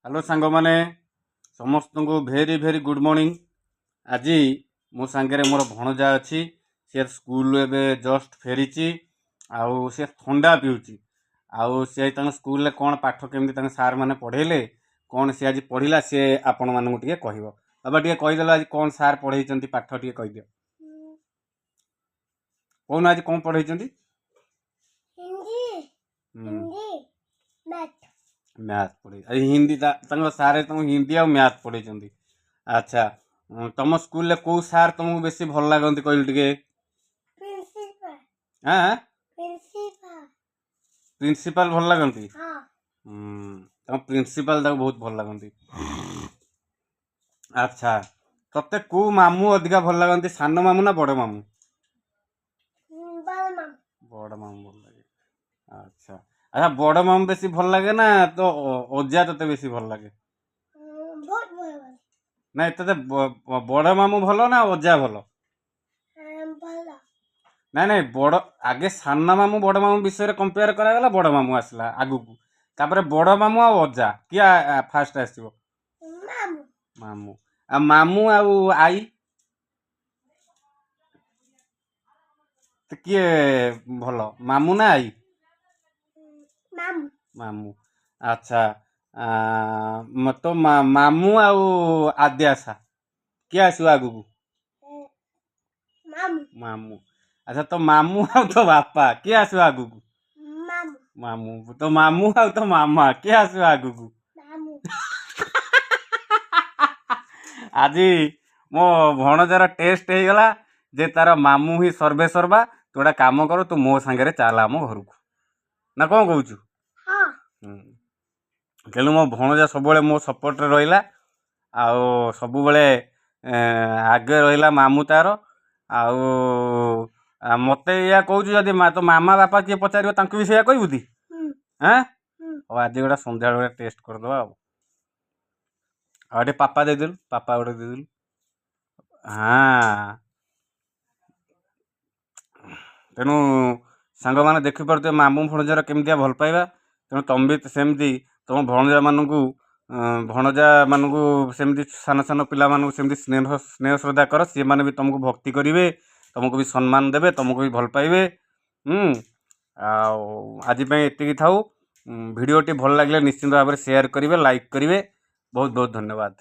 Hello सांग माने समस्त को भेरी भेरी गुड मॉर्निंग। आज मो सांगे मोर भणजा अच्छी सी स्कूल एबे जस्ट फेरी आउ सी ठंडा पीऊँची आउ सी स्कूल कौन पाठ केमती सार मैंने पढ़ेले कौन सी आज पढ़ला सी आपण मानू टे कह बाबा टे कहीदेल आज कौन सार पढ़े पाठ टे कहीदि कौन आज कौन पढ़े मैथ पढ़े हिंदी सारे तुम हिंदी आ मैथ पढ़े। अच्छा तुम स्कूल कौ सार तुमको बेसी भल लगती कहलु टे प्रिंसिपल भल लगती तुम प्रिंसिपल बहुत भल लगती। अच्छा तते कौ मामू अधिका भल लगती सान मामू ना बड़ मामू? बड़ मामू भल लगे। अच्छा अच्छा बड़ मामू बेसी भल लगे ना तो अजा तते बेसी भल लगे? ना तते बड़ मामू भल ना अजा भल? ना ना बड़ आगे सान मामू बड़ मामू विषय कंपेयर करागला बड़ मामू आसला आगु तापर बड़ मामू आ अजा किया फास्ट आसो? मामू आ मामू आउ आई किए भल मामू ना आई? मामू। अच्छा तो मामू आउ आद्यासा किए आसो आगु? मामू। अच्छा तो मामू आउ तो बापा किए आसो आगु? मामू। तो मामू आउ तो मामा किए आसो आगु? आज मो भणजार टेस्ट हो गला जे तार मामू ही सर्वे सर्वा तू गोटे काम कर तू मो सांगे चल आम घर को ना कौन कहूँ तेणु मो भणजा सब मो सपोर्ट रहा आउ सब आगे रहा मामू तार आउ मत या कहूँ जदि तो मामा बापा किए पचार भी से कहबू ती हाँ आज गोटे सन्ध्या गोटे टेस्ट करदे आटे पापा देदेलु पापा गोटे देदेलु हाँ तेणु सांग मैंने देखिपे मामू भणजार केमती भल पाइबा तेणु तुम भी सेमती तुम भणजा मानू भणजा मानू सेमती सान सान पिला सेमती स्नेह स्नेह श्रद्धा कर सी मैंने भी तुमको भक्ति करेंगे तुमको भी सम्मान देवे तुमको भी भल पाइबे। आज एति थाऊ भिडियोटी भल लगे निश्चिंत भाव में शेयर करेंगे लाइक करेंगे। बहुत बहुत धन्यवाद।